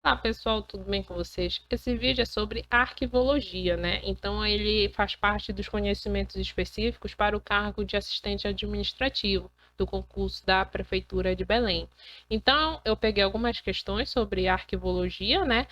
Olá pessoal, tudo bem com vocês? Esse vídeo é sobre arquivologia, né? Então ele faz parte dos conhecimentos específicos para o cargo de assistente administrativo do concurso da Prefeitura de Belém. Então eu peguei algumas questões sobre arquivologia, né?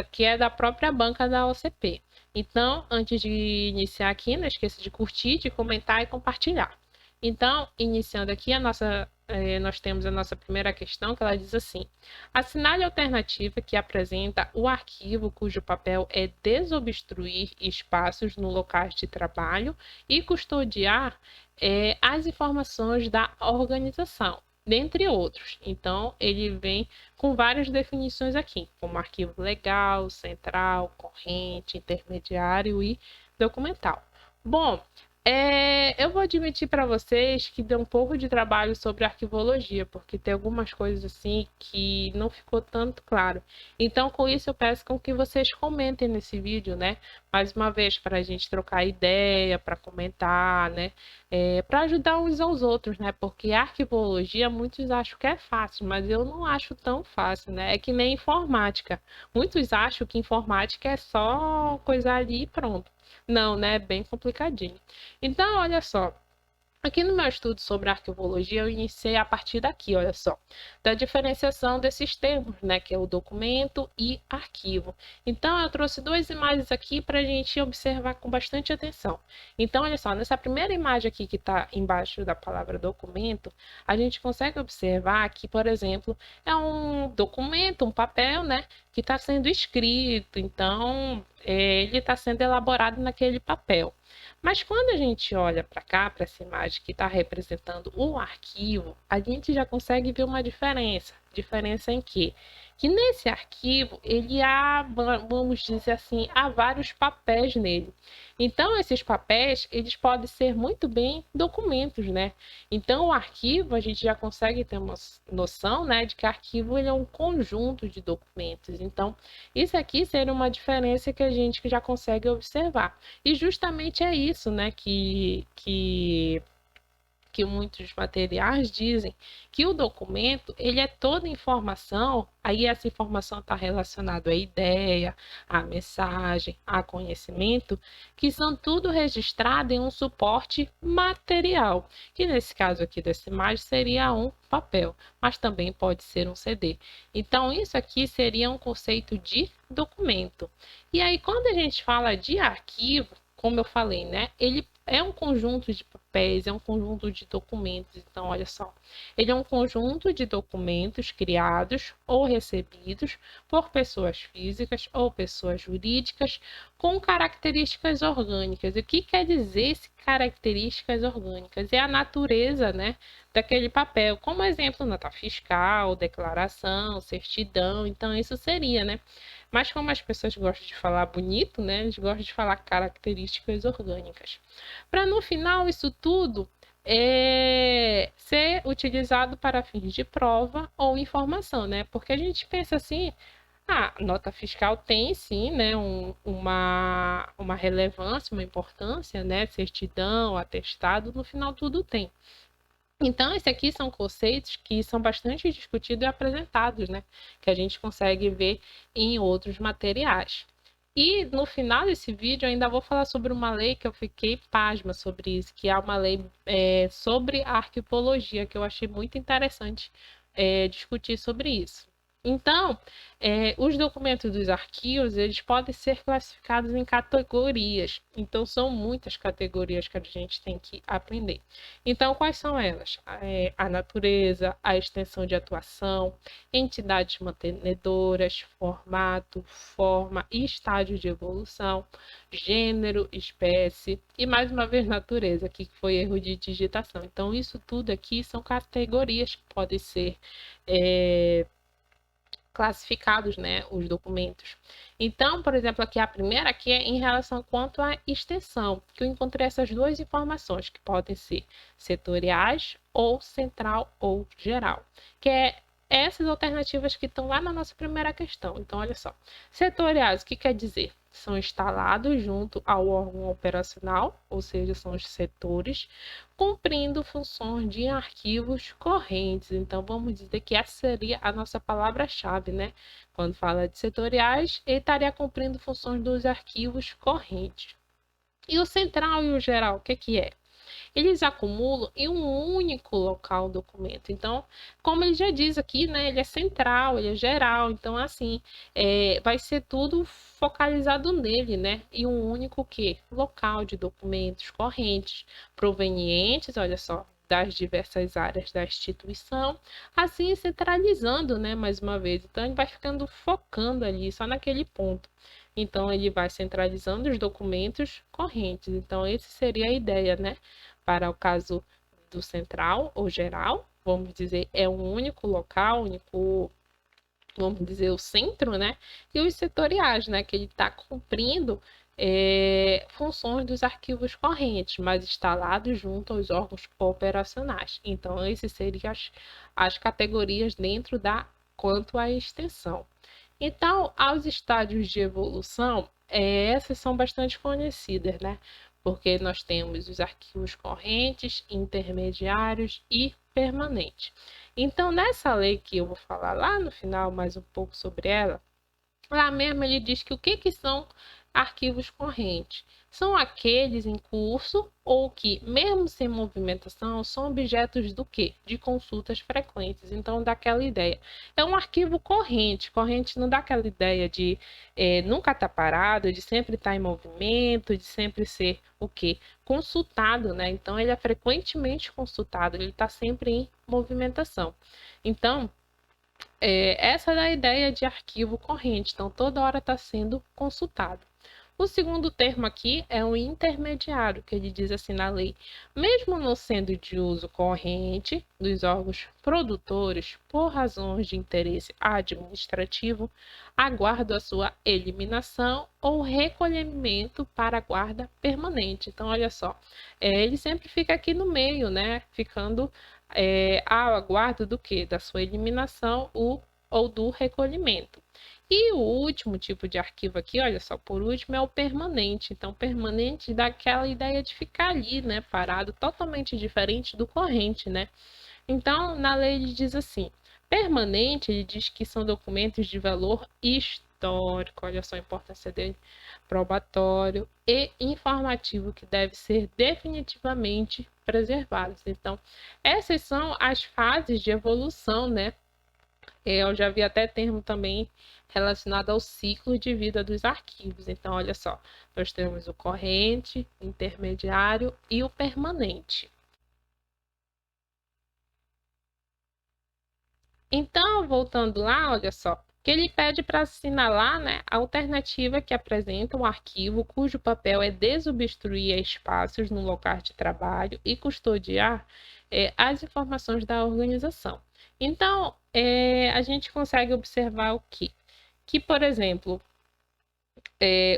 Que é da própria banca da OCP. Então, antes de iniciar aqui, não esqueça de curtir, de comentar e compartilhar. Então, iniciando aqui nós temos a nossa primeira questão, que ela diz assim: assinale a alternativa que apresenta o arquivo cujo papel é desobstruir espaços no local de trabalho e custodiar as informações da organização, dentre outros. Então, ele vem com várias definições aqui, como arquivo legal, central, corrente, intermediário e documental. Bom, eu vou admitir para vocês que deu um pouco de trabalho sobre arquivologia, porque tem algumas coisas assim que não ficou tanto claro. Então, com isso, eu peço com que vocês comentem nesse vídeo, né? Mais uma vez, para a gente trocar ideia, para comentar, né? Para ajudar uns aos outros, né? Porque arquivologia muitos acham que é fácil, mas eu não acho tão fácil, né? É que nem informática. Muitos acham que informática é só coisa ali e pronto. Não, né? É bem complicadinho. Então, olha só. Aqui no meu estudo sobre arquivologia, eu iniciei a partir daqui, olha só, da diferenciação desses termos, né, que é o documento e arquivo. Então, eu trouxe duas imagens aqui para a gente observar com bastante atenção. Então, olha só, nessa primeira imagem aqui que está embaixo da palavra documento, a gente consegue observar que, por exemplo, é um documento, um papel, né, que está sendo escrito. Então, ele está sendo elaborado naquele papel. Mas quando a gente olha para cá, para essa imagem que está representando o arquivo, a gente já consegue ver uma diferença. Diferença em quê? Que nesse arquivo, ele há, vamos dizer assim, há vários papéis nele. Então, esses papéis, eles podem ser muito bem documentos, né? Então, o arquivo, a gente já consegue ter uma noção, né, de que arquivo ele é um conjunto de documentos. Então, isso aqui seria uma diferença que a gente já consegue observar. E justamente é isso, né, que muitos materiais dizem que o documento ele é toda informação, aí essa informação está relacionada à ideia, à mensagem, a conhecimento, que são tudo registrado em um suporte material, que nesse caso aqui dessa imagem seria um papel, mas também pode ser um CD. Então, isso aqui seria um conceito de documento. E aí, quando a gente fala de arquivo, como eu falei, né? Ele é um conjunto de papéis, é um conjunto de documentos. Então, olha só, ele é um conjunto de documentos criados ou recebidos por pessoas físicas ou pessoas jurídicas com características orgânicas. E o que quer dizer esse características orgânicas? É a natureza, né, daquele papel, como exemplo, nota fiscal, declaração, certidão. Então, isso seria, né? Mas como as pessoas gostam de falar bonito, né? Eles gostam de falar características orgânicas. Para no final isso tudo ser utilizado para fins de prova ou informação, né? Porque a gente pensa assim, a nota fiscal tem sim, né, uma relevância, uma importância, né? Certidão, atestado, no final tudo tem. Então, esses aqui são conceitos que são bastante discutidos e apresentados, né? Que a gente consegue ver em outros materiais. E no final desse vídeo, eu ainda vou falar sobre uma lei que eu fiquei pasma sobre isso, que é uma lei sobre a arqueologia, que eu achei muito interessante discutir sobre isso. Então, os documentos dos arquivos, eles podem ser classificados em categorias. Então, são muitas categorias que a gente tem que aprender. Então, quais são elas? A natureza, a extensão de atuação, entidades mantenedoras, formato, forma e estágio de evolução, gênero, espécie e, mais uma vez, natureza, que foi erro de digitação. Então, isso tudo aqui são categorias que podem ser classificados, né, os documentos. Então, por exemplo, aqui a primeira aqui é em relação quanto à extensão, que eu encontrei essas duas informações que podem ser setoriais ou central ou geral, que é essas alternativas que estão lá na nossa primeira questão. Então, olha só. Setoriais, o que quer dizer? São instalados junto ao órgão operacional, ou seja, são os setores, cumprindo funções de arquivos correntes. Então, vamos dizer que essa seria a nossa palavra-chave, né? Quando fala de setoriais, ele estaria cumprindo funções dos arquivos correntes. E o central e o geral, o que é? Eles acumulam em um único local o documento. Então, como ele já diz aqui, né, ele é central, ele é geral. Então, assim, vai ser tudo focalizado nele, né? E um único que? Local de documentos correntes, provenientes, olha só, das diversas áreas da instituição, assim centralizando, né, mais uma vez. Então, ele vai ficando focando ali só naquele ponto. Então, ele vai centralizando os documentos correntes. Então, essa seria a ideia, né? Para o caso do central ou geral, vamos dizer, é um único local, vamos dizer, o centro, né? E os setoriais, né? Que ele está cumprindo funções dos arquivos correntes, mas instalados junto aos órgãos operacionais. Então, essas seriam as categorias dentro da quanto à extensão. Então, aos estágios de evolução, essas são bastante conhecidas, né? Porque nós temos os arquivos correntes, intermediários e permanentes. Então, nessa lei que eu vou falar lá no final mais um pouco sobre ela, lá mesmo ele diz que o que são arquivos correntes? São aqueles em curso ou que, mesmo sem movimentação, são objetos do quê? De consultas frequentes. Então, dá aquela ideia. É um arquivo corrente. Corrente não dá aquela ideia de nunca estar parado, de sempre estar em movimento, de sempre ser o quê? Consultado, né? Então, ele é frequentemente consultado, ele está sempre em movimentação. Então, essa é a ideia de arquivo corrente, então toda hora está sendo consultado. O segundo termo aqui é o intermediário, que ele diz assim na lei: mesmo não sendo de uso corrente dos órgãos produtores por razões de interesse administrativo, aguarda a sua eliminação ou recolhimento para a guarda permanente. Então, olha só, ele sempre fica aqui no meio, né? Ficando ao aguardo do quê? Da sua eliminação ou do recolhimento. E o último tipo de arquivo aqui, olha só, por último, é o permanente. Então, permanente dá aquela ideia de ficar ali, né, parado, totalmente diferente do corrente, né? Então, na lei ele diz assim: permanente, ele diz que são documentos de valor histórico, olha só a importância dele, probatório e informativo que deve ser definitivamente preservados. Então, essas são as fases de evolução, né? Eu já vi até termo também relacionado ao ciclo de vida dos arquivos. Então, olha só, nós temos o corrente, o intermediário e o permanente. Então, voltando lá, olha só, que ele pede para assinalar, né, a alternativa que apresenta um arquivo cujo papel é desobstruir espaços no local de trabalho e custodiar as informações da organização. Então, a gente consegue observar o quê? Que, por exemplo,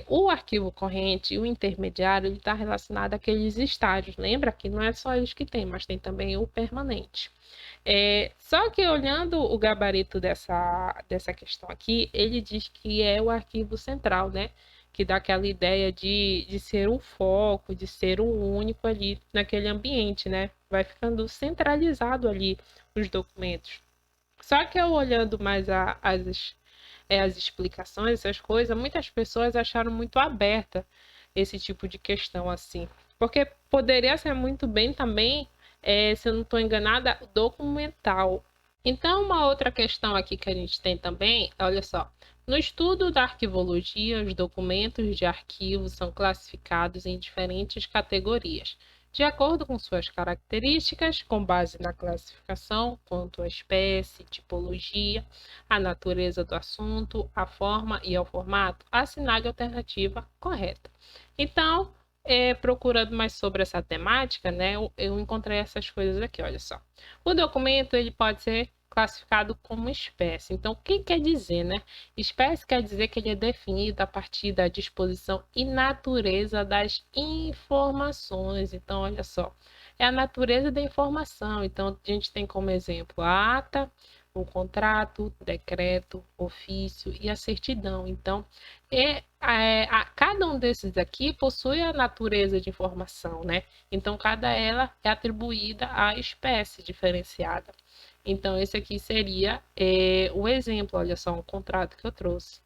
o arquivo corrente e o intermediário está relacionado àqueles estágios. Lembra que não é só eles que tem, mas tem também o permanente. Só que olhando o gabarito dessa questão aqui, ele diz que é o arquivo central, né? Que dá aquela ideia de ser um foco, de ser um único ali naquele ambiente, né? Vai ficando centralizado ali os documentos. Só que eu olhando mais as explicações, essas coisas, muitas pessoas acharam muito aberta esse tipo de questão assim. Porque poderia ser muito bem também, se eu não estou enganada, documental. Então, uma outra questão aqui que a gente tem também, olha só. No estudo da arquivologia, os documentos de arquivo são classificados em diferentes categorias, de acordo com suas características, com base na classificação quanto à espécie, tipologia, a natureza do assunto, a forma e ao formato, assinale a alternativa correta. Então, procurando mais sobre essa temática, né, eu encontrei essas coisas aqui, olha só. O documento ele pode ser classificado como espécie. Então, o que quer dizer, né? Espécie quer dizer que ele é definido a partir da disposição e natureza das informações. Então, olha só, é a natureza da informação. Então, a gente tem como exemplo a ata, o contrato, decreto, ofício e a certidão. Então, cada um desses aqui possui a natureza de informação, né? Então, cada ela é atribuída à espécie diferenciada. Então, esse aqui seria o exemplo, olha só, um contrato que eu trouxe.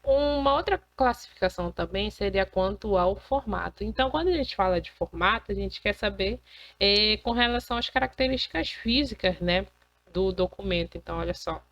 Uma outra classificação também seria quanto ao formato. Então, quando a gente fala de formato, a gente quer saber com relação às características físicas, né, do documento. Então, olha só,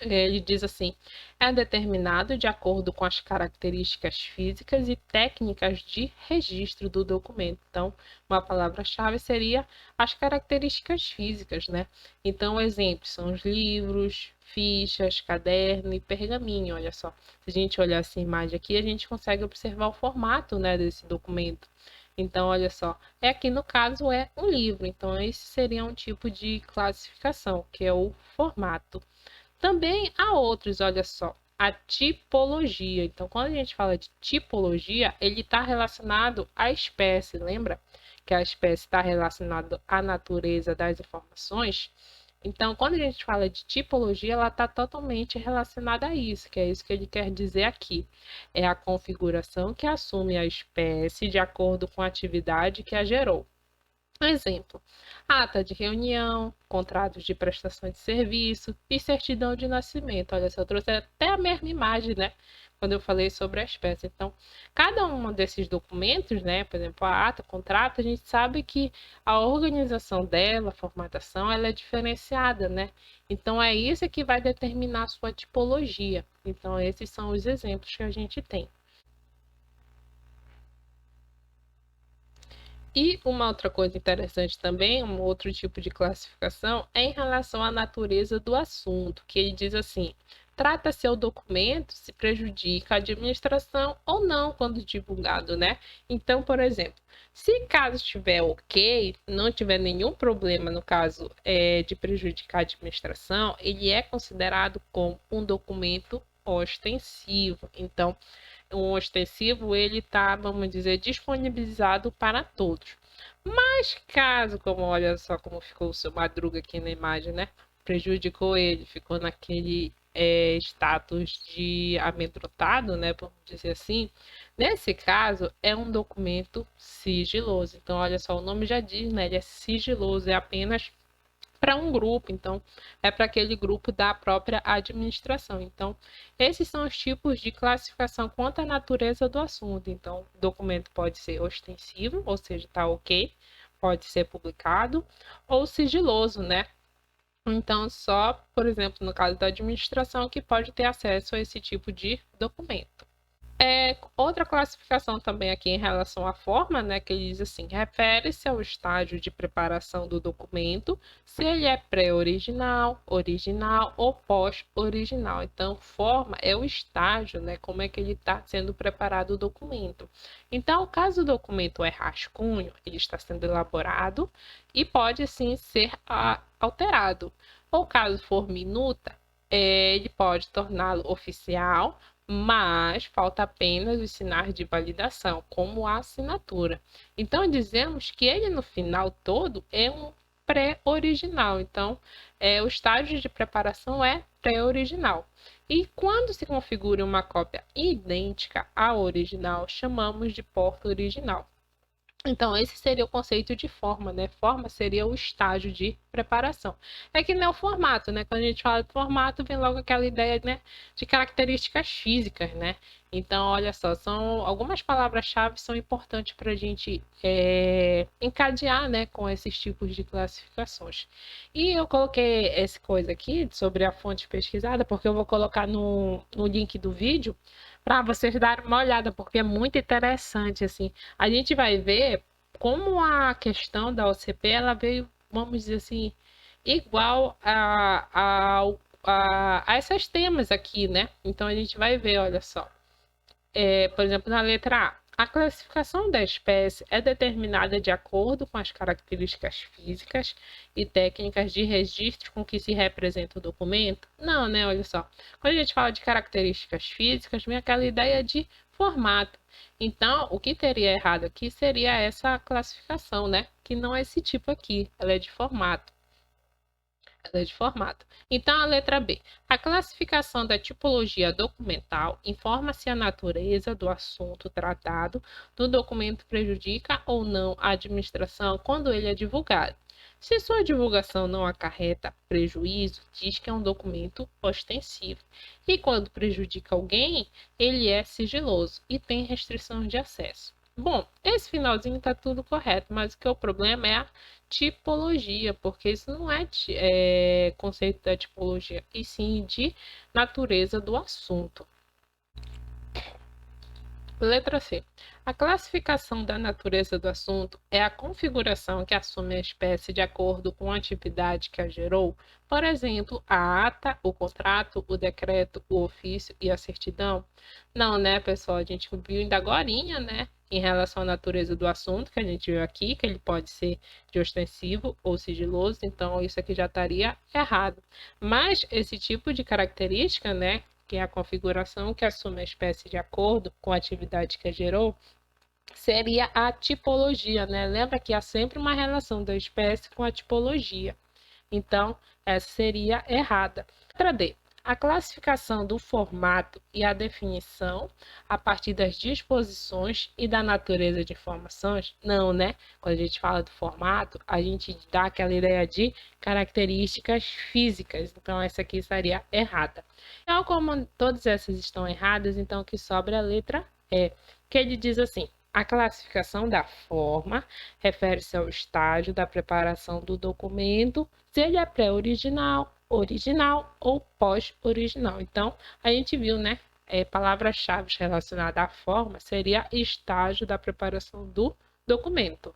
ele diz assim: é determinado de acordo com as características físicas e técnicas de registro do documento. Então, uma palavra-chave seria as características físicas, né? Então, exemplos são os livros, fichas, caderno e pergaminho. Olha só, se a gente olhar essa imagem aqui, a gente consegue observar o formato, né, desse documento. Então, olha só, aqui no caso é um livro. Então, esse seria um tipo de classificação, que é o formato. Também há outros, olha só, a tipologia. Então, quando a gente fala de tipologia, ele está relacionado à espécie, lembra? Que a espécie está relacionada à natureza das informações. Então, quando a gente fala de tipologia, ela está totalmente relacionada a isso, que é isso que ele quer dizer aqui. É a configuração que assume a espécie de acordo com a atividade que a gerou. Exemplo: ata de reunião, contratos de prestação de serviço e certidão de nascimento. Olha só, eu trouxe até a mesma imagem, né? Quando eu falei sobre a espécie. Então, cada um desses documentos, né? Por exemplo, a ata, o contrato, a gente sabe que a organização dela, a formatação, ela é diferenciada, né? Então, é isso que vai determinar a sua tipologia. Então, esses são os exemplos que a gente tem. E uma outra coisa interessante também, um outro tipo de classificação, é em relação à natureza do assunto, que ele diz assim: trata-se o documento se prejudica a administração ou não quando divulgado, né? Então, por exemplo, se caso estiver ok, não tiver nenhum problema no caso de prejudicar a administração, ele é considerado como um documento ostensivo. Então, um ostensivo ele está, vamos dizer, disponibilizado para todos. Mas caso, como olha só como ficou o seu Madruga aqui na imagem, né? Prejudicou ele, ficou naquele status de amedrontado, né? Vamos dizer assim. Nesse caso, é um documento sigiloso. Então, olha só, o nome já diz, né? Ele é sigiloso, é apenas para um grupo, então é para aquele grupo da própria administração. Então, esses são os tipos de classificação quanto à natureza do assunto. Então, o documento pode ser ostensivo, ou seja, está ok, pode ser publicado, ou sigiloso, né? Então, só, por exemplo, no caso da administração, que pode ter acesso a esse tipo de documento. Outra classificação também aqui em relação à forma, né, que ele diz assim, refere-se ao estágio de preparação do documento, se ele é pré-original, original ou pós-original. Então, forma é o estágio, né, como é que ele está sendo preparado o documento. Então, caso o documento é rascunho, ele está sendo elaborado e pode, sim, ser alterado. Ou caso for minuta, ele pode torná-lo oficial, mas falta apenas os sinais de validação, como a assinatura. Então, dizemos que ele, no final todo, é um pré-original. Então, o estágio de preparação é pré-original. E quando se configura uma cópia idêntica à original, chamamos de porta-original. Então, esse seria o conceito de forma, né? Forma seria o estágio de preparação. É que não é o formato, né? Quando a gente fala de formato, vem logo aquela ideia, né, de características físicas, né? Então, olha só, são algumas palavras-chave são importantes para a gente encadear, né, com esses tipos de classificações. E eu coloquei essa coisa aqui sobre a fonte pesquisada, porque eu vou colocar no link do vídeo para vocês darem uma olhada, porque é muito interessante, assim. A gente vai ver como a questão da OCP, ela veio, vamos dizer assim, igual a esses temas aqui, né? Então, a gente vai ver, olha só. Por exemplo, na letra A classificação da espécie é determinada de acordo com as características físicas e técnicas de registro com que se representa o documento? Não, né? Olha só. Quando a gente fala de características físicas, vem aquela ideia de formato. Então, o que teria errado aqui seria essa classificação, né? Que não é esse tipo aqui, ela é de formato. Ela é de formato. Então, a letra B. A classificação da tipologia documental informa se a natureza do assunto tratado no documento prejudica ou não a administração quando ele é divulgado. Se sua divulgação não acarreta prejuízo, diz que é um documento ostensivo. E quando prejudica alguém, ele é sigiloso e tem restrição de acesso. Bom, esse finalzinho está tudo correto, mas o que é o problema é a tipologia, porque isso não é conceito da tipologia, e sim de natureza do assunto. Letra C. A classificação da natureza do assunto é a configuração que assume a espécie de acordo com a atividade que a gerou, por exemplo, a ata, o contrato, o decreto, o ofício e a certidão. Não, né, pessoal? A gente viu ainda agorinha, né, em relação à natureza do assunto, que a gente viu aqui, que ele pode ser de ostensivo ou sigiloso, então isso aqui já estaria errado. Mas esse tipo de característica, né, que é a configuração que assume a espécie de acordo com a atividade que a gerou, seria a tipologia, né? Lembra que há sempre uma relação da espécie com a tipologia. Então, essa seria errada. Letra D. A classificação do formato e a definição a partir das disposições e da natureza de informações? Não, né? Quando a gente fala do formato, a gente dá aquela ideia de características físicas. Então, essa aqui estaria errada. Então, como todas essas estão erradas, então o que sobra é a letra E, que ele diz assim: a classificação da forma refere-se ao estágio da preparação do documento, se ele é pré-original, original ou pós-original. Então, a gente viu, né? Palavras-chave relacionadas à forma seria estágio da preparação do documento.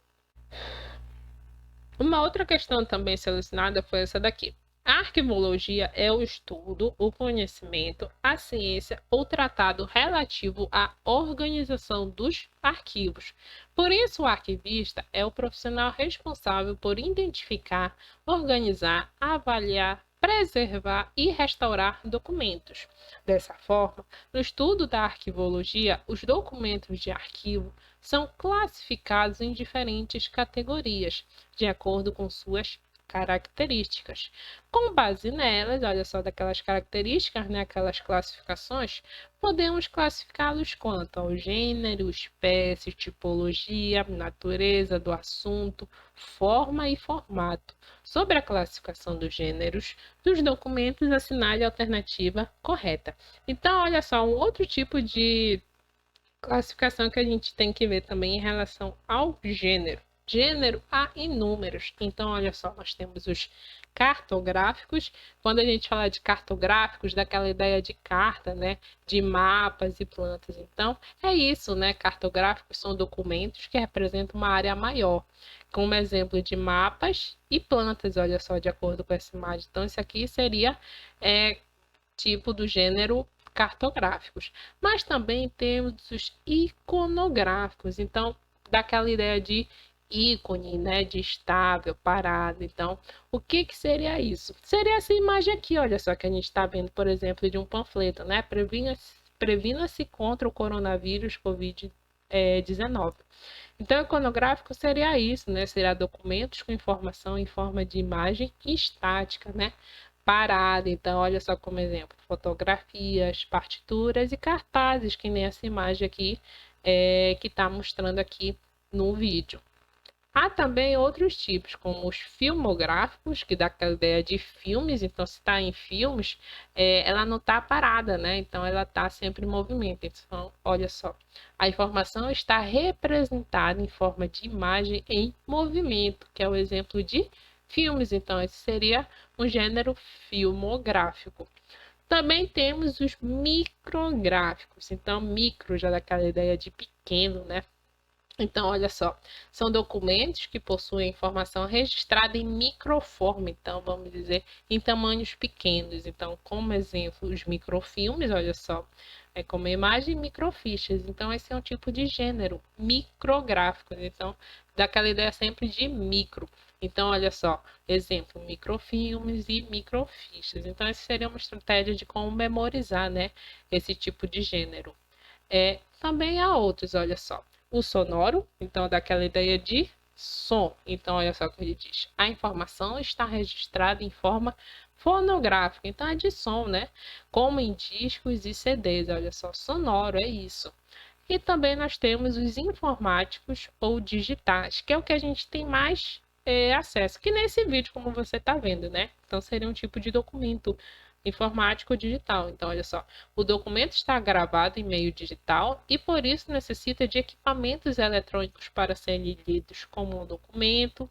Uma outra questão também selecionada foi essa daqui. A arquivologia é o estudo, o conhecimento, a ciência ou tratado relativo à organização dos arquivos. Por isso, o arquivista é o profissional responsável por identificar, organizar, avaliar, preservar e restaurar documentos. Dessa forma, no estudo da arquivologia, os documentos de arquivo são classificados em diferentes categorias, de acordo com suas características. Com base nelas, olha só, daquelas características, né, aquelas classificações, podemos classificá-los quanto ao gênero, espécie, tipologia, natureza do assunto, forma e formato. Sobre a classificação dos gêneros dos documentos, assinale a alternativa correta. Então, olha só, um outro tipo de classificação que a gente tem que ver também em relação ao gênero. Gênero há inúmeros. Então, olha só, nós temos os cartográficos. Quando a gente fala de cartográficos, daquela ideia de carta, né, de mapas e plantas. Então, é isso, né? Cartográficos são documentos que representam uma área maior, como exemplo de mapas e plantas, olha só, de acordo com essa imagem. Então, isso aqui seria tipo do gênero cartográficos. Mas também temos os iconográficos. Então, daquela ideia de ícone, né, de estável, parado. Então, o que que seria isso? Seria essa imagem aqui, olha só, que a gente está vendo, por exemplo, de um panfleto, né? Previna-se contra o coronavírus Covid-19. Então, iconográfico seria isso, né? Seria documentos com informação em forma de imagem estática, né? Parada. Então, olha só como exemplo: fotografias, partituras e cartazes, que nem essa imagem aqui que está mostrando aqui no vídeo. Há também outros tipos, como os filmográficos, que dá aquela ideia de filmes. Então, se está em filmes, ela não está parada, né? Então, ela está sempre em movimento. Então, olha só, a informação está representada em forma de imagem em movimento, que é o exemplo de filmes. Então, esse seria um gênero filmográfico. Também temos os micrográficos. Então, micro já dá aquela ideia de pequeno, né? Então, olha só, são documentos que possuem informação registrada em microforma, então, vamos dizer, em tamanhos pequenos. Então, como exemplo, os microfilmes, olha só, como imagem, microfichas. Então, esse é um tipo de gênero, micrográfico. Então, dá aquela ideia sempre de micro. Então, olha só, exemplo, microfilmes e microfichas. Então, essa seria uma estratégia de como memorizar, né, esse tipo de gênero. Também há outros, olha só. O sonoro, então daquela ideia de som. Então, olha só o que ele diz. A informação está registrada em forma fonográfica. Então, é de som, né? Como em discos e CDs. Olha só, sonoro, é isso. E também nós temos os informáticos ou digitais, que é o que a gente tem mais acesso. Que nesse vídeo, como você está vendo, né? Então, seria um tipo de documento informático digital. Então, olha só, o documento está gravado em meio digital e por isso necessita de equipamentos eletrônicos para serem lidos como um documento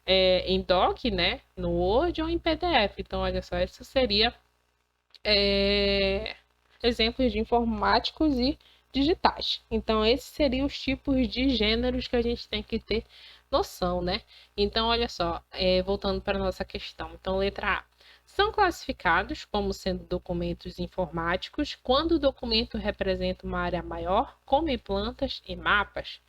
em doc, né, no Word ou em PDF. Então, olha só, isso seria exemplos de informáticos e digitais. Então, esses seriam os tipos de gêneros que a gente tem que ter noção, né? Então, olha só, voltando para a nossa questão. Então, letra A. São classificados como sendo documentos informáticos quando o documento representa uma área maior, como em plantas e mapas.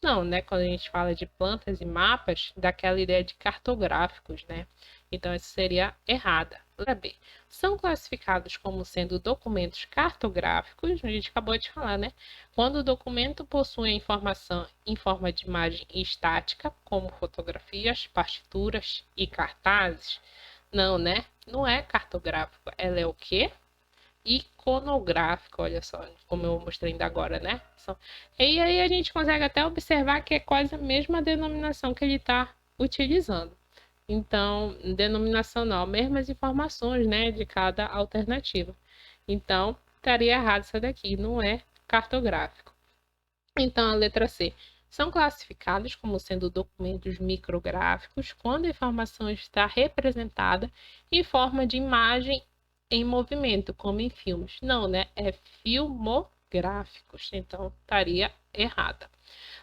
Não, né? Quando a gente fala de plantas e mapas, dá aquela ideia de cartográficos, né? Então, essa seria errada. Letra B. São classificados como sendo documentos cartográficos, a gente acabou de falar, né? Quando o documento possui a informação em forma de imagem estática, como fotografias, partituras e cartazes. Não, né? Não é cartográfico. Ela é o quê? Iconográfico, olha só, como eu mostrei ainda agora, né? E aí a gente consegue até observar que é quase a mesma denominação que ele está utilizando. Então, denominação não, mesmas informações, né, de cada alternativa. Então, estaria errado isso daqui, não é cartográfico. Então, a letra C. São classificados como sendo documentos micrográficos quando a informação está representada em forma de imagem em movimento, como em filmes. Não, né? É filmográficos. Então, estaria errada.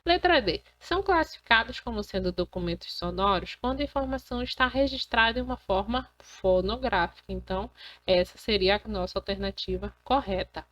Letra D. São classificados como sendo documentos sonoros quando a informação está registrada em uma forma fonográfica. Então, essa seria a nossa alternativa correta.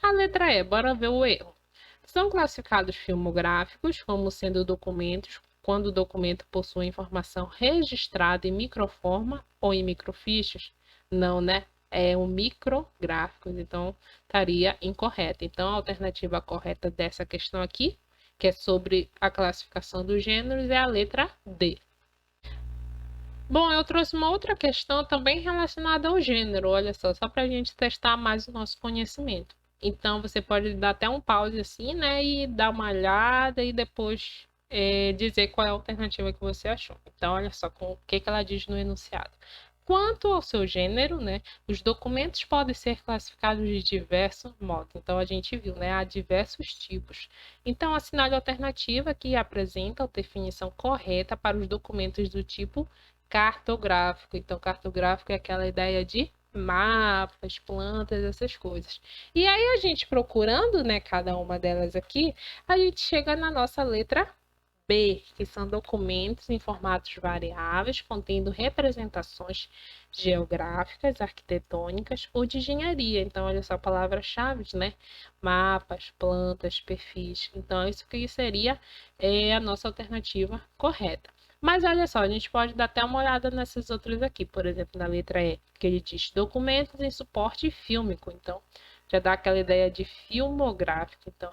A letra E. Bora ver o erro. São classificados filmográficos como sendo documentos quando o documento possui informação registrada em microforma ou em microfichas? Não, né? É um micrográfico, então estaria incorreta. Então, a alternativa correta dessa questão aqui, que é sobre a classificação dos gêneros, é a letra D. Bom, eu trouxe uma outra questão também relacionada ao gênero, olha só para a gente testar mais o nosso conhecimento. Então, você pode dar até um pause assim, né, e dar uma olhada e depois dizer qual é a alternativa que você achou. Então, olha só o que ela diz no enunciado. Quanto ao seu gênero, né, os documentos podem ser classificados de diversos modos. Então, a gente viu, né, há diversos tipos. Então, assinale a alternativa que apresenta a definição correta para os documentos do tipo cartográfico. Então, cartográfico é aquela ideia de mapas, plantas, essas coisas. E aí, a gente procurando, né, cada uma delas aqui, a gente chega na nossa letra B, que são documentos em formatos variáveis, contendo representações geográficas, arquitetônicas ou de engenharia. Então, olha só, palavras-chave, né? Mapas, plantas, perfis. Então, isso que seria a nossa alternativa correta. Mas olha só, a gente pode dar até uma olhada nessas outras aqui. Por exemplo, na letra E, que ele diz documentos em suporte fílmico. Então, já dá aquela ideia de filmográfico, então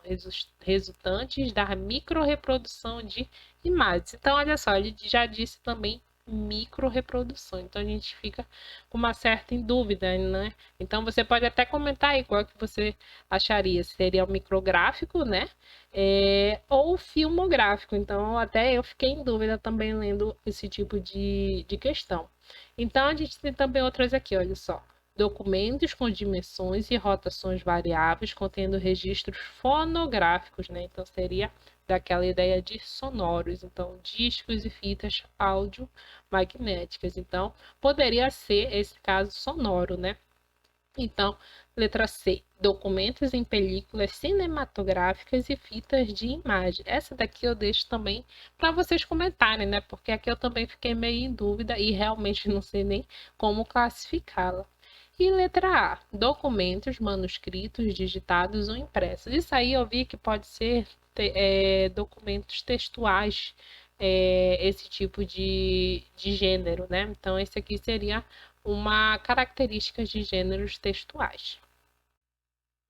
resultantes da microrreprodução de imagens. Então, olha só, ele já disse também microrreprodução, então a gente fica com uma certa dúvida, né? Então, você pode até comentar aí qual que você acharia, seria o micrográfico, né? Ou filmográfico, então até eu fiquei em dúvida também lendo esse tipo de questão. Então, a gente tem também outras aqui, olha só. Documentos com dimensões e rotações variáveis, contendo registros fonográficos, né? Então, seria daquela ideia de sonoros. Então, discos e fitas áudio magnéticas. Então, poderia ser esse caso sonoro, né? Então, letra C, documentos em películas cinematográficas e fitas de imagem. Essa daqui eu deixo também para vocês comentarem, né? Porque aqui eu também fiquei meio em dúvida e realmente não sei nem como classificá-la. E letra A, documentos manuscritos, digitados ou impressos. Isso aí eu vi que pode ser documentos textuais, esse tipo de gênero, né? Então, esse aqui seria uma característica de gêneros textuais.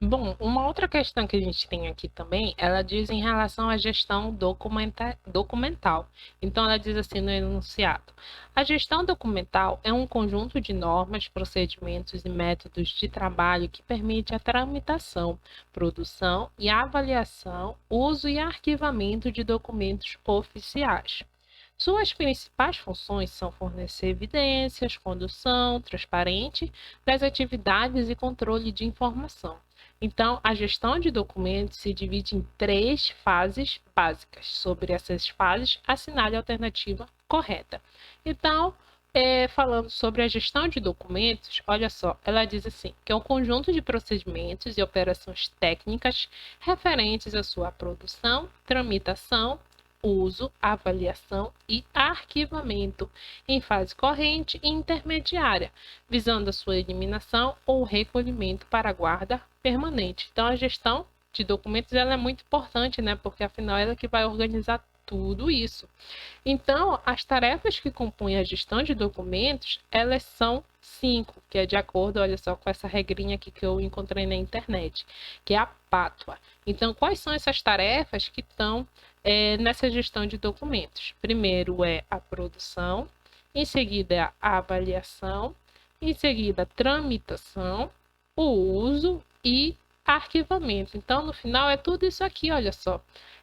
Bom, uma outra questão que a gente tem aqui também, ela diz em relação à gestão documental. Então, ela diz assim no enunciado: a gestão documental é um conjunto de normas, procedimentos e métodos de trabalho que permite a tramitação, produção e avaliação, uso e arquivamento de documentos oficiais. Suas principais funções são fornecer evidências, condução transparente das atividades e controle de informação. Então, a gestão de documentos se divide em três fases básicas. Sobre essas fases, assinale a alternativa correta. Então, falando sobre a gestão de documentos, olha só, ela diz assim, que é um conjunto de procedimentos e operações técnicas referentes à sua produção, tramitação, uso, avaliação e arquivamento em fase corrente e intermediária, visando a sua eliminação ou recolhimento para a guarda permanente. Então, a gestão de documentos ela é muito importante, né? Porque afinal ela é que vai organizar tudo isso. Então, as tarefas que compõem a gestão de documentos, elas são 5, que é de acordo, olha só, com essa regrinha aqui que eu encontrei na internet, que é a pátua. Então, quais são essas tarefas que estão nessa gestão de documentos? Primeiro é a produção, em seguida é a avaliação, em seguida a tramitação, o uso e arquivamento. Então, no final é tudo isso aqui, olha só.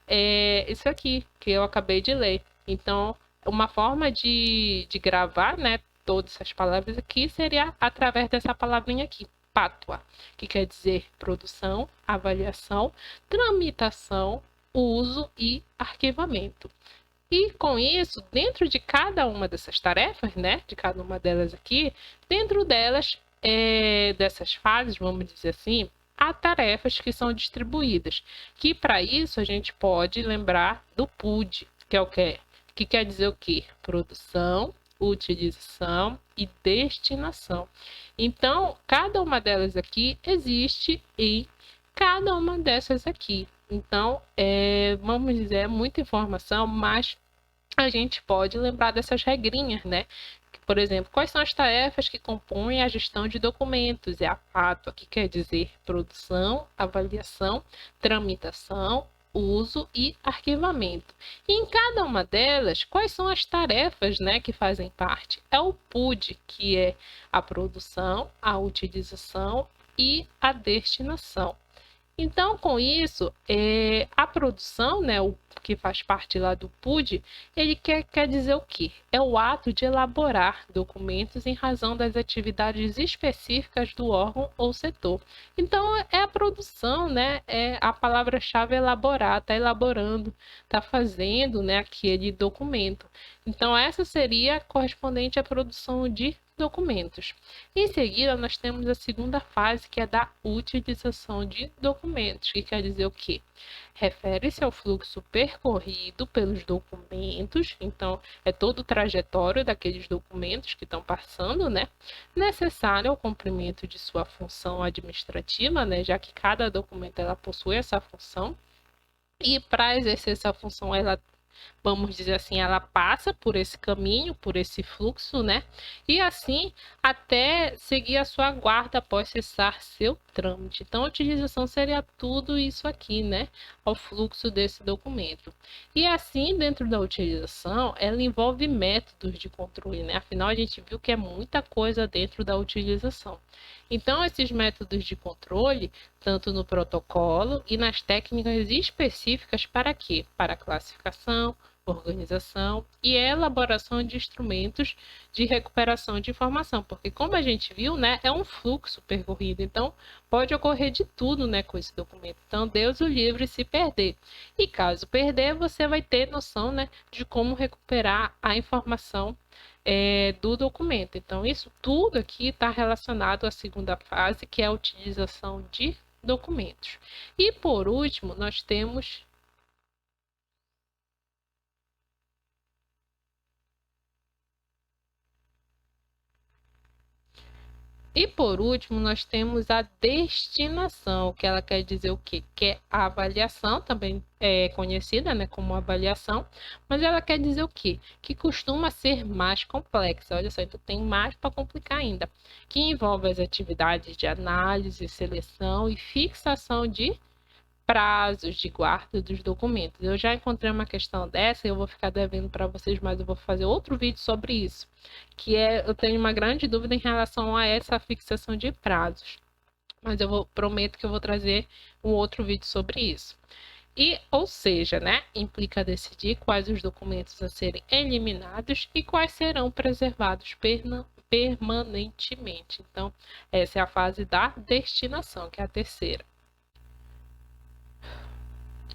É isso aqui que eu acabei de ler. Então, uma forma de gravar, né, todas essas palavras aqui seria através dessa palavrinha aqui, pátua, que quer dizer produção, avaliação, tramitação, uso e arquivamento. E com isso, dentro de cada uma dessas tarefas, né, de cada uma delas aqui, dentro delas, dessas fases, vamos dizer assim, há tarefas que são distribuídas, que para isso a gente pode lembrar do PUD, que é o quê? Que quer dizer o quê? Produção, utilização e destinação. Então, cada uma delas aqui existe em cada uma dessas aqui. Então, vamos dizer, é muita informação, mas a gente pode lembrar dessas regrinhas, né? Por exemplo, quais são as tarefas que compõem a gestão de documentos? É a PATO, que quer dizer produção, avaliação, tramitação, uso e arquivamento. E em cada uma delas, quais são as tarefas, né, que fazem parte? É o PUD, que é a produção, a utilização e a destinação. Então, com isso, a produção, né, o que faz parte lá do PUD, ele quer dizer o quê? É o ato de elaborar documentos em razão das atividades específicas do órgão ou setor. Então, é a produção, né? É a palavra-chave é elaborar, está elaborando, está fazendo, né, aquele documento. Então, essa seria correspondente à produção de documentos. Em seguida, nós temos a segunda fase, que é da utilização de documentos, que quer dizer o quê? Refere-se ao fluxo percorrido pelos documentos, então é todo o trajetório daqueles documentos que estão passando, né? Necessário ao cumprimento de sua função administrativa, né? Já que cada documento ela possui essa função. E para exercer essa função, ela, vamos dizer assim, ela passa por esse caminho, por esse fluxo, né? E assim até seguir a sua guarda após cessar seu trâmite. Então, a utilização seria tudo isso aqui, né? Ao fluxo desse documento. E assim, dentro da utilização, ela envolve métodos de controle, né? Afinal, a gente viu que é muita coisa dentro da utilização. Então, esses métodos de controle, tanto no protocolo e nas técnicas específicas para quê? Para classificação, organização e elaboração de instrumentos de recuperação de informação, porque como a gente viu, né, é um fluxo percorrido, então pode ocorrer de tudo, né, com esse documento. Então, Deus o livre se perder. E caso perder, você vai ter noção, né, de como recuperar a informação do documento. Então, isso tudo aqui está relacionado à segunda fase, que é a utilização de documentos. E por último, nós temos E por último, nós temos a destinação, que ela quer dizer o quê? Que é a avaliação, também é conhecida, né, como avaliação, mas ela quer dizer o quê? Que costuma ser mais complexa. Olha só, então tem mais para complicar ainda, que envolve as atividades de análise, seleção e fixação de prazos de guarda dos documentos. Eu já encontrei uma questão dessa e eu vou ficar devendo para vocês, mas eu vou fazer outro vídeo sobre isso, que é, eu tenho uma grande dúvida em relação a essa fixação de prazos, mas prometo que eu vou trazer um outro vídeo sobre isso. E, ou seja, né, implica decidir quais os documentos a serem eliminados e quais serão preservados permanentemente. Então, essa é a fase da destinação, que é a terceira.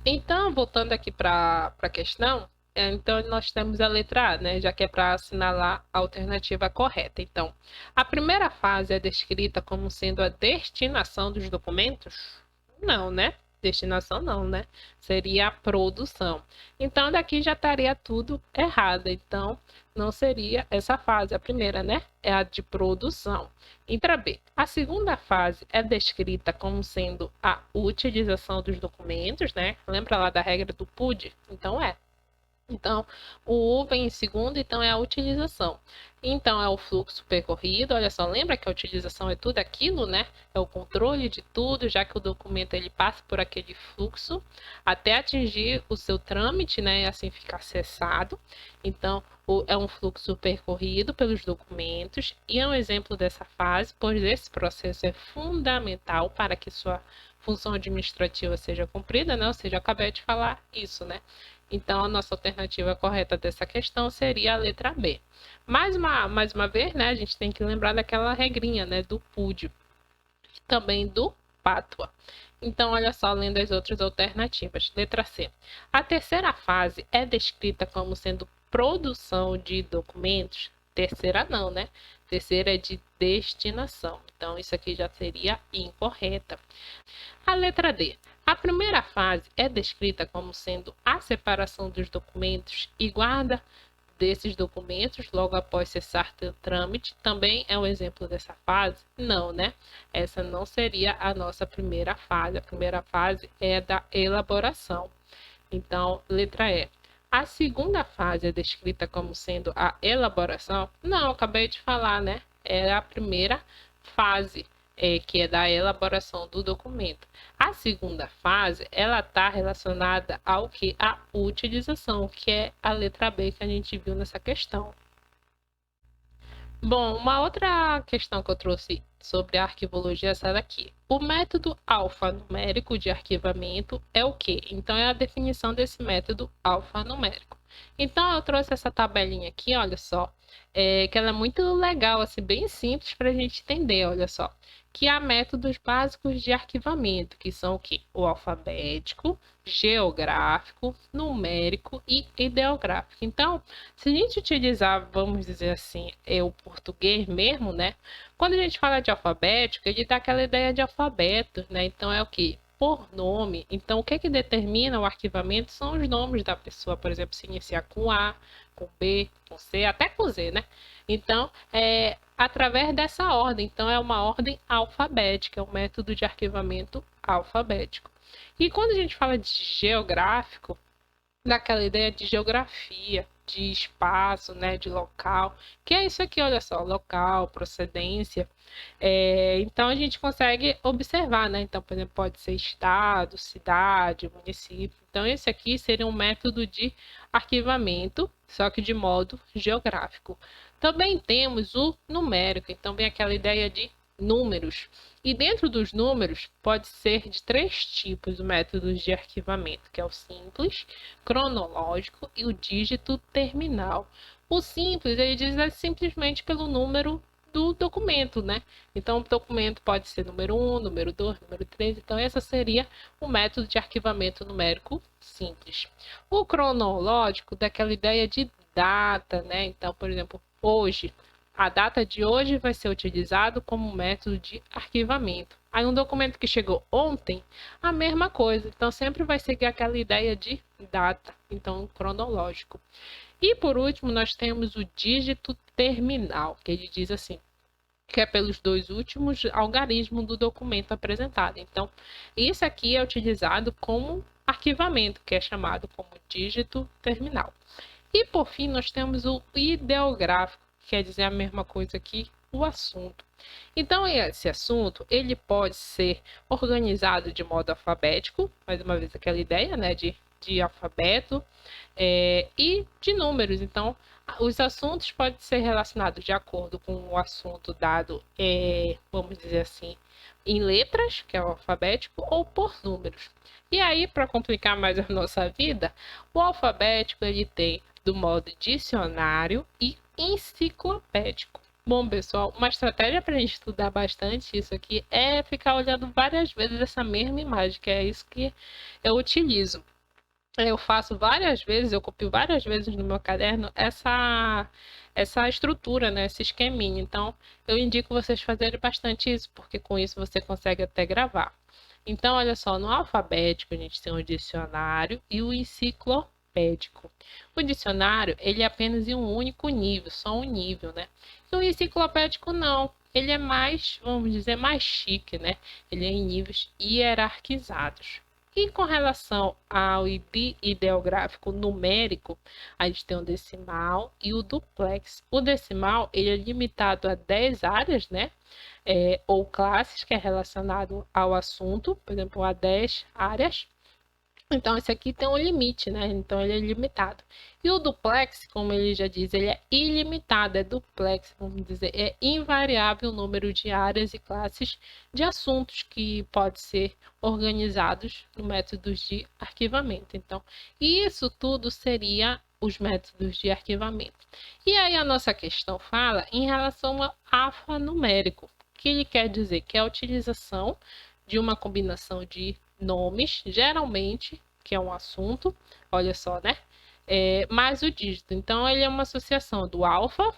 Então, voltando aqui para a questão, então nós temos a letra A, né? Já que é para assinalar a alternativa correta. Então, a primeira fase é descrita como sendo a destinação dos documentos? Não, né? Destinação não, né? Seria a produção. Então, daqui já estaria tudo errado. Então, não seria essa fase, a primeira, né? É a de produção. Letra B. A segunda fase é descrita como sendo a utilização dos documentos, né? Lembra lá da regra do PUD? Então, é. Então, o U vem em segundo, então é a utilização. Então, é o fluxo percorrido. Olha só, lembra que a utilização é tudo aquilo, né? É o controle de tudo, já que o documento ele passa por aquele fluxo até atingir o seu trâmite, né? E assim ficar cessado. Então, é um fluxo percorrido pelos documentos e é um exemplo dessa fase, pois esse processo é fundamental para que sua função administrativa seja cumprida, né? Ou seja, eu acabei de falar isso, né? Então, a nossa alternativa correta dessa questão seria a letra B. Mais uma vez, né, a gente tem que lembrar daquela regrinha, né, do PUD e também do PATUA. Então, olha só, lendo as outras alternativas. Letra C. A terceira fase é descrita como sendo produção de documentos. Terceira não, né? Terceira é de destinação. Então, isso aqui já seria incorreta. A letra D. A primeira fase é descrita como sendo a separação dos documentos e guarda desses documentos logo após cessar o trâmite. Também é um exemplo dessa fase? Não, né? Essa não seria a nossa primeira fase. A primeira fase é da elaboração. Então, letra E. A segunda fase é descrita como sendo a elaboração? Não, acabei de falar, né? É a primeira fase, que é da elaboração do documento. A segunda fase, ela está relacionada ao que? A utilização, que é a letra B que a gente viu nessa questão. Bom, uma outra questão que eu trouxe sobre a arquivologia é essa daqui. O método alfanumérico de arquivamento é o quê? Então, é a definição desse método alfanumérico. Então, eu trouxe essa tabelinha aqui, olha só, que ela é muito legal, assim, bem simples para a gente entender, olha só. Que há métodos básicos de arquivamento, que são o quê? O alfabético, geográfico, numérico e ideográfico. Então, se a gente utilizar, vamos dizer assim, o português mesmo, né? Quando a gente fala de alfabético, ele dá aquela ideia de alfabeto, né? Então, é o quê? Por nome. Então, o que que determina o arquivamento são os nomes da pessoa, por exemplo, se iniciar com A, com B, com C, até com Z, né? Então, através dessa ordem. Então, é uma ordem alfabética, é um método de arquivamento alfabético. E quando a gente fala de geográfico, daquela ideia de geografia, de espaço, né, de local, que é isso aqui, olha só, local, procedência. Então a gente consegue observar, né? Então, por exemplo, pode ser estado, cidade, município. Então, esse aqui seria um método de arquivamento, só que de modo geográfico. Também temos o numérico, então vem aquela ideia de números. E dentro dos números, pode ser de três tipos o método de arquivamento, que é o simples, cronológico e o dígito terminal. O simples, ele diz simplesmente pelo número do documento, né? Então, o documento pode ser número 1, número 2, número 3. Então, essa seria o método de arquivamento numérico simples. O cronológico, daquela ideia de data, né? Então, por exemplo, hoje, a data de hoje vai ser utilizado como método de arquivamento. Aí um documento que chegou ontem, a mesma coisa. Então sempre vai seguir aquela ideia de data, então cronológico. E por último, nós temos o dígito terminal, que ele diz assim: que é pelos dois últimos algarismos do documento apresentado. Então, isso aqui é utilizado como arquivamento, que é chamado como dígito terminal. E, por fim, nós temos o ideográfico, que quer dizer a mesma coisa que o assunto. Então, esse assunto, ele pode ser organizado de modo alfabético, mais uma vez aquela ideia, né, de alfabeto, e de números. Então, os assuntos podem ser relacionados de acordo com o assunto dado, vamos dizer assim, em letras, que é o alfabético, ou por números. E aí, para complicar mais a nossa vida, o alfabético ele tem do modo dicionário e enciclopédico. Bom, pessoal, uma estratégia para a gente estudar bastante isso aqui é ficar olhando várias vezes essa mesma imagem, que é isso que eu utilizo. Eu faço várias vezes, eu copio várias vezes no meu caderno essa estrutura, né, esse esqueminha. Então, eu indico vocês fazerem bastante isso, porque com isso você consegue até gravar. Então, olha só, no alfabético a gente tem o dicionário e o enciclopédico. O dicionário, ele é apenas em um único nível, só um nível, né? E o enciclopédico não, ele é mais, vamos dizer, mais chique, né? Ele é em níveis hierarquizados. E com relação ao ideográfico numérico, a gente tem o decimal e o duplex. O decimal ele é limitado a 10 áreas, né? Ou classes, que é relacionado ao assunto, por exemplo, a 10 áreas. Então, esse aqui tem um limite, né? Então, ele é limitado. E o duplex, como ele já diz, ele é ilimitado, é duplex, vamos dizer, é invariável o número de áreas e classes de assuntos que pode ser organizados no métodos de arquivamento. Então, isso tudo seria os métodos de arquivamento. E aí a nossa questão fala em relação ao alfanumérico, que ele quer dizer que é a utilização de uma combinação de nomes, geralmente, que é um assunto, olha só, né? Mais o dígito. Então, ele é uma associação do alfa,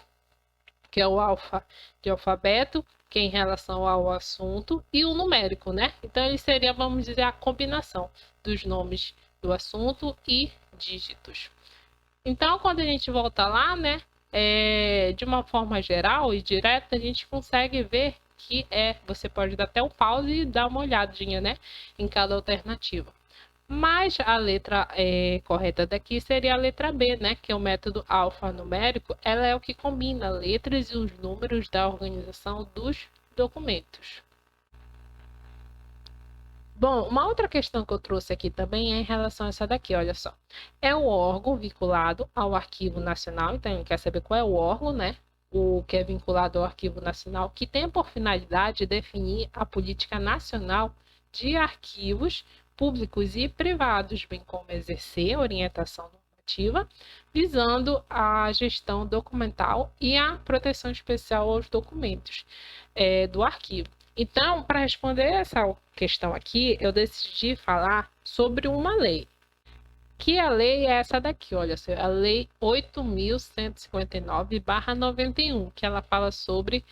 que é o alfa de alfabeto, que é em relação ao assunto, e o numérico, né? Então, ele seria, vamos dizer, a combinação dos nomes do assunto e dígitos. Então, quando a gente volta lá, né? De uma forma geral e direta, a gente consegue ver que você pode dar até um pause e dar uma olhadinha, né, em cada alternativa. Mas a letra correta daqui seria a letra B, né, que é o método alfanumérico. Ela é o que combina letras e os números da organização dos documentos. Bom, uma outra questão que eu trouxe aqui também é em relação a essa daqui, olha só. É o órgão vinculado ao Arquivo Nacional, então ele quer saber qual é o órgão, né? O que é vinculado ao Arquivo Nacional, que tem por finalidade definir a política nacional de arquivos públicos e privados, bem como exercer orientação normativa, visando a gestão documental e a proteção especial aos documentos do arquivo. Então, para responder essa questão aqui, eu decidi falar sobre uma lei. Que a lei é essa daqui, olha, a Lei 8.159/91, que ela fala sobre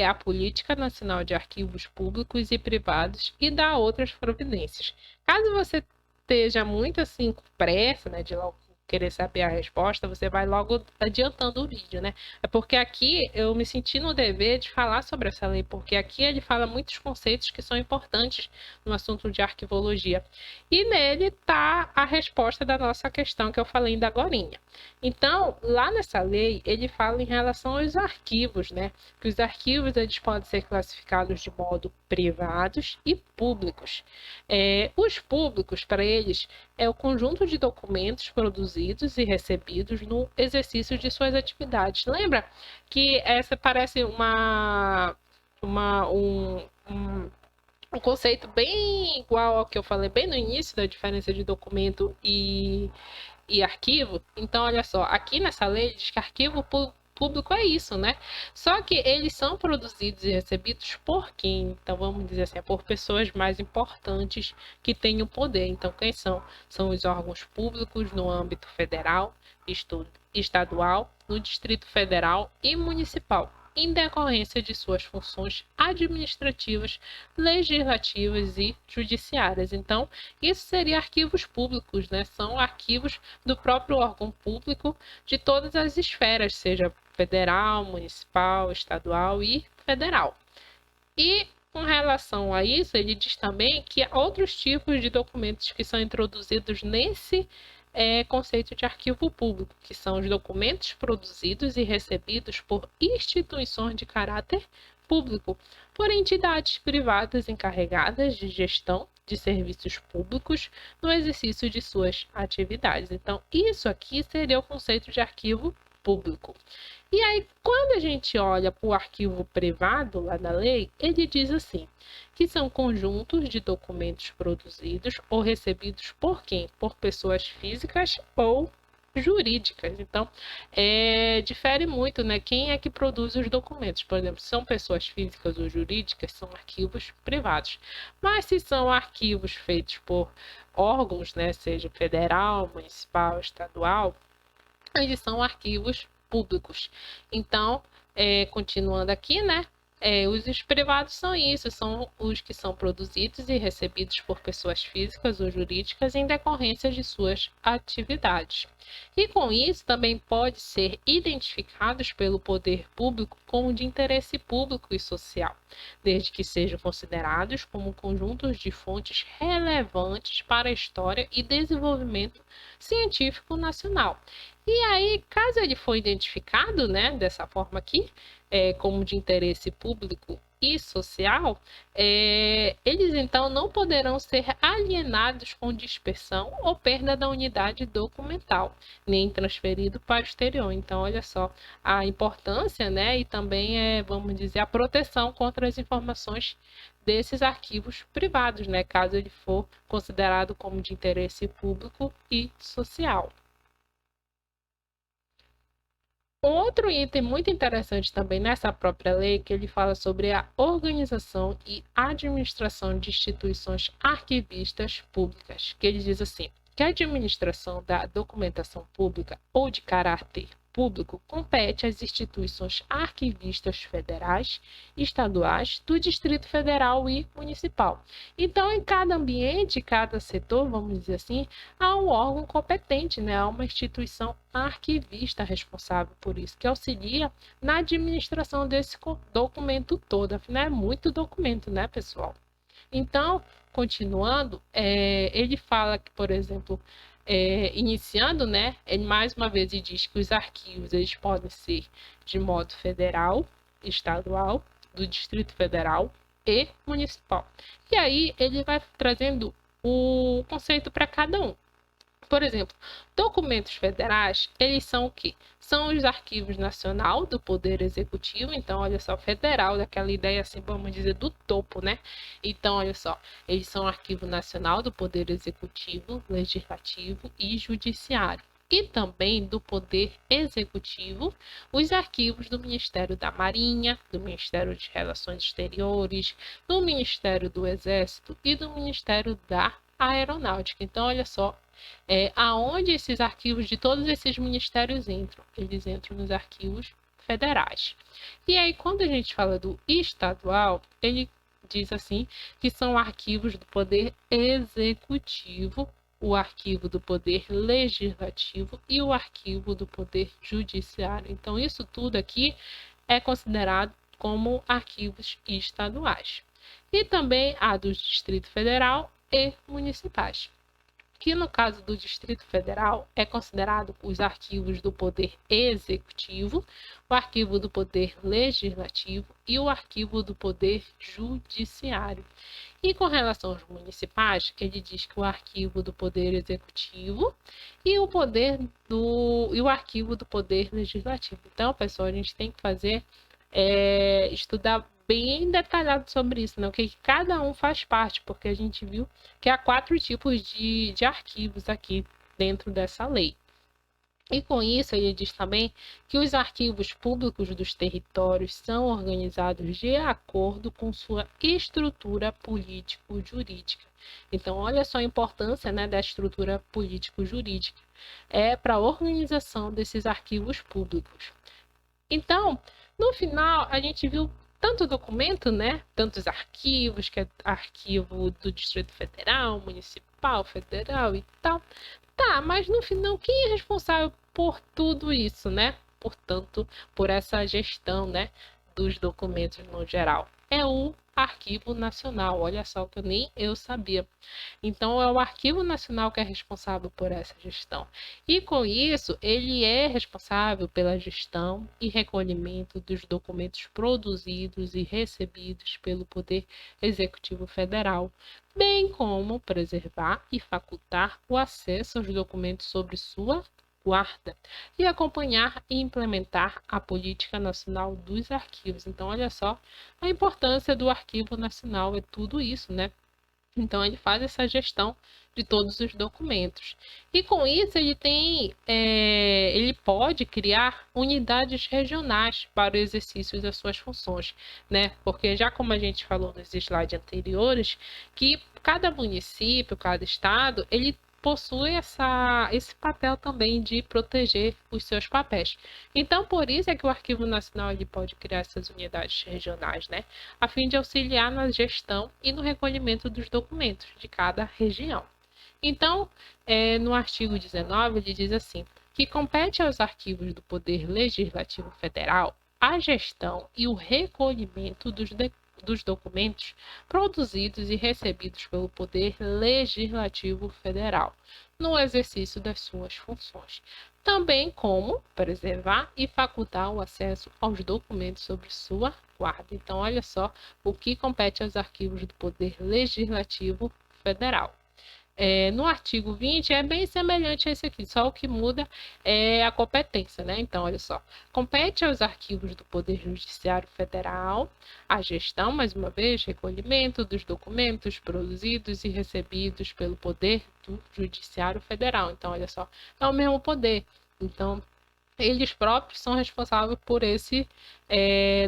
a Política Nacional de Arquivos Públicos e Privados e dá outras providências. Caso você esteja muito assim com pressa, né, de logo querer saber a resposta, você vai logo adiantando o vídeo, né? É porque aqui eu me senti no dever de falar sobre essa lei, porque aqui ele fala muitos conceitos que são importantes no assunto de arquivologia. E nele está a resposta da nossa questão que eu falei ainda agorinha. Então, lá nessa lei, ele fala em relação aos arquivos, né? Que os arquivos eles podem ser classificados de modo privados e públicos. Os públicos, para eles, é o conjunto de documentos produzidos e recebidos no exercício de suas atividades. Lembra que essa parece um conceito bem igual ao que eu falei bem no início da diferença de documento e arquivo? Então, olha só, aqui nessa lei diz que arquivo público é isso, né? Só que eles são produzidos e recebidos por quem? Então, vamos dizer assim, por pessoas mais importantes que têm o poder. Então, quem são? São os órgãos públicos no âmbito federal, estadual, no Distrito Federal e municipal, em decorrência de suas funções administrativas, legislativas e judiciárias. Então, isso seria arquivos públicos, né? São arquivos do próprio órgão público de todas as esferas, seja federal, municipal, estadual e federal. E com relação a isso, ele diz também que há outros tipos de documentos que são introduzidos nesse conceito de arquivo público, que são os documentos produzidos e recebidos por instituições de caráter público, por entidades privadas encarregadas de gestão de serviços públicos no exercício de suas atividades. Então, isso aqui seria o conceito de arquivo público. E aí, quando a gente olha para o arquivo privado lá da lei, ele diz assim, que são conjuntos de documentos produzidos ou recebidos por quem? Por pessoas físicas ou jurídicas. Então, difere muito, né? Quem é que produz os documentos? Por exemplo, são pessoas físicas ou jurídicas, são arquivos privados. Mas se são arquivos feitos por órgãos, né? Seja federal, municipal, estadual, eles são arquivos públicos. Então, continuando aqui, né? Os privados são isso, são os que são produzidos e recebidos por pessoas físicas ou jurídicas em decorrência de suas atividades. E com isso também pode ser identificados pelo poder público como de interesse público e social, desde que sejam considerados como conjuntos de fontes relevantes para a história e desenvolvimento científico nacional. E aí, caso ele for identificado, né, dessa forma aqui, como de interesse público e social, eles então não poderão ser alienados com dispersão ou perda da unidade documental, nem transferido para o exterior. Então, olha só a importância, né, e também, vamos dizer, a proteção contra as informações desses arquivos privados, né, caso ele for considerado como de interesse público e social. Outro item muito interessante também nessa própria lei, que ele fala sobre a organização e administração de instituições arquivistas públicas, que ele diz assim, que a administração da documentação pública ou de caráter público compete às instituições arquivistas federais, estaduais, do Distrito Federal e municipal. Então, em cada ambiente, cada setor, vamos dizer assim, há um órgão competente, né? Há uma instituição arquivista responsável por isso, que auxilia na administração desse documento todo. Afinal, é muito documento, né, pessoal? Então, continuando, ele fala que, por exemplo, iniciando, né, ele mais uma vez diz que os arquivos eles podem ser de modo federal, estadual, do Distrito Federal e municipal. E aí ele vai trazendo o conceito para cada um. Por exemplo, documentos federais, eles são o quê? São os arquivos nacional do Poder Executivo. Então, olha só, federal, daquela ideia assim, vamos dizer, do topo, né? Então, olha só, eles são arquivo nacional do Poder Executivo, Legislativo e Judiciário. E também do Poder Executivo, os arquivos do Ministério da Marinha, do Ministério de Relações Exteriores, do Ministério do Exército e do Ministério da Aeronáutica. Então, olha só, aonde esses arquivos de todos esses ministérios entram? Eles entram nos arquivos federais. E aí, quando a gente fala do estadual, ele diz assim que são arquivos do Poder Executivo, o arquivo do Poder Legislativo e o arquivo do Poder Judiciário. Então, isso tudo aqui é considerado como arquivos estaduais. E também há do Distrito Federal e municipais, que no caso do Distrito Federal é considerado os arquivos do Poder Executivo, o arquivo do Poder Legislativo e o arquivo do Poder Judiciário. E com relação aos municipais, ele diz que o arquivo do Poder Executivo e o arquivo do Poder Legislativo. Então, pessoal, a gente tem que fazer estudar bem detalhado sobre isso, né? O que cada um faz parte, porque a gente viu que há 4 tipos de arquivos aqui dentro dessa lei. E com isso, ele diz também que os arquivos públicos dos territórios são organizados de acordo com sua estrutura político-jurídica. Então, olha só a importância, né, da estrutura político-jurídica para a organização desses arquivos públicos. Então, no final, a gente viu tanto documento, né? Tantos arquivos, que é arquivo do Distrito Federal, Municipal, Federal e tal. Tá, mas no final, quem é responsável por tudo isso, né? portanto, por essa gestão, né, dos documentos no geral? É o Arquivo Nacional. Olha só que nem eu sabia. Então, é o Arquivo Nacional que é responsável por essa gestão. E com isso, ele é responsável pela gestão e recolhimento dos documentos produzidos e recebidos pelo Poder Executivo Federal, bem como preservar e facultar o acesso aos documentos sobre sua guarda e acompanhar e implementar a Política Nacional dos Arquivos. Então, olha só a importância do Arquivo Nacional, é tudo isso, né? Então, ele faz essa gestão de todos os documentos. E com isso, ele pode criar unidades regionais para o exercício das suas funções, né? Porque já como a gente falou nos slides anteriores, que cada município, cada estado, ele possui esse papel também de proteger os seus papéis. Então, por isso é que o Arquivo Nacional ele pode criar essas unidades regionais, né? A fim de auxiliar na gestão e no recolhimento dos documentos de cada região. Então, no artigo 19, ele diz assim, que compete aos arquivos do Poder Legislativo Federal a gestão e o recolhimento dos documentos produzidos e recebidos pelo Poder Legislativo Federal, no exercício das suas funções, também como preservar e facultar o acesso aos documentos sobre sua guarda. Então, olha só o que compete aos arquivos do Poder Legislativo Federal. No artigo 20 é bem semelhante a esse aqui, só o que muda é a competência, né? Então, olha só, compete aos arquivos do Poder Judiciário Federal a gestão, mais uma vez, recolhimento dos documentos produzidos e recebidos pelo Poder do Judiciário Federal. Então, olha só, é o mesmo poder. Então, eles próprios são responsáveis por esse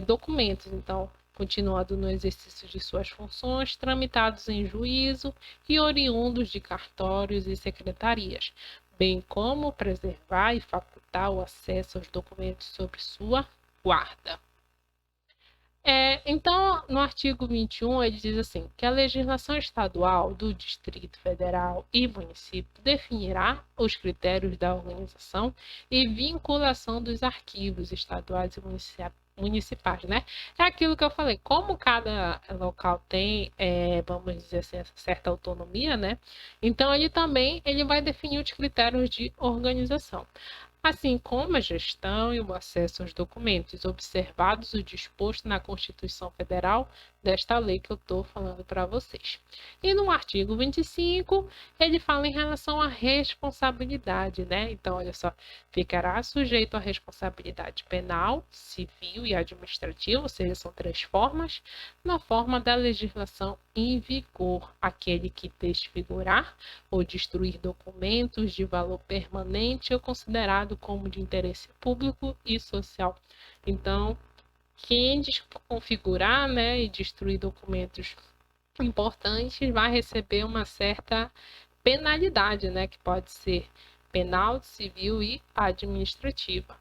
documentos. Então, continuando no exercício de suas funções, tramitados em juízo e oriundos de cartórios e secretarias, bem como preservar e facultar o acesso aos documentos sobre sua guarda. Então, no artigo 21, ele diz assim, que a legislação estadual do Distrito Federal e município definirá os critérios da organização e vinculação dos arquivos estaduais e municipais, né? É aquilo que eu falei, como cada local tem, vamos dizer assim, essa certa autonomia, né? Então, ele vai definir os critérios de organização, assim como a gestão e o acesso aos documentos, observados o disposto na Constituição Federal desta lei que eu estou falando para vocês. E no artigo 25, ele fala em relação à responsabilidade, né? Então, olha só, ficará sujeito à responsabilidade penal, civil e administrativa, ou seja, são 3 formas, na forma da legislação em vigor, aquele que desfigurar ou destruir documentos de valor permanente ou considerado como de interesse público e social. Então, quem desconfigurar, né, e destruir documentos importantes vai receber uma certa penalidade, né, que pode ser penal, civil e administrativa.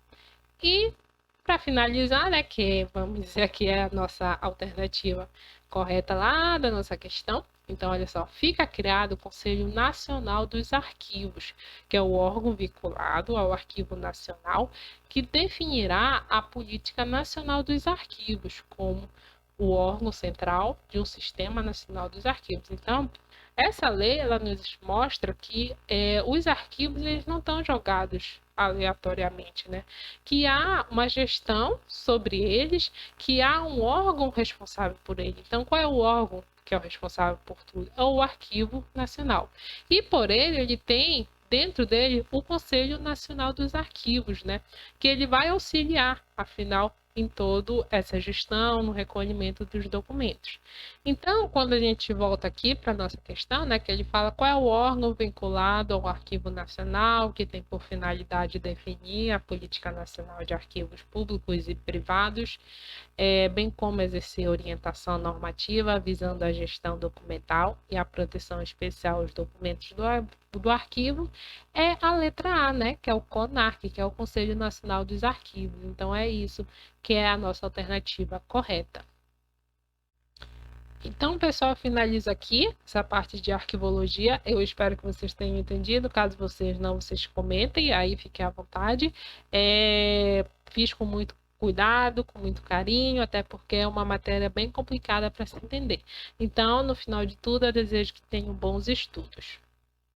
E para finalizar, né, que vamos dizer que é a nossa alternativa correta lá da nossa questão. Então, olha só, fica criado o Conselho Nacional dos Arquivos, que é o órgão vinculado ao Arquivo Nacional, que definirá a Política Nacional dos Arquivos como o órgão central de um Sistema Nacional dos Arquivos. Então, essa lei ela nos mostra que os arquivos eles não estão jogados aleatoriamente, né? Que há uma gestão sobre eles, que há um órgão responsável por ele. Então, qual é o órgão que é o responsável por tudo? É o Arquivo Nacional. E por ele tem dentro dele o Conselho Nacional dos Arquivos, né? Que ele vai auxiliar, afinal, em toda essa gestão, no recolhimento dos documentos. Então, quando a gente volta aqui para a nossa questão, né, que ele fala qual é o órgão vinculado ao Arquivo Nacional, que tem por finalidade definir a política nacional de arquivos públicos e privados, bem como exercer orientação normativa visando a gestão documental e a proteção especial aos documentos do arquivo, é a letra A, né, que é o CONARC, que é o Conselho Nacional dos Arquivos. Então, é isso que é a nossa alternativa correta. Então, pessoal, finalizo aqui essa parte de arquivologia. Eu espero que vocês tenham entendido. Caso vocês não, vocês comentem, aí fiquem à vontade. Fiz com muito cuidado, com muito carinho, até porque é uma matéria bem complicada para se entender. Então, no final de tudo, eu desejo que tenham bons estudos.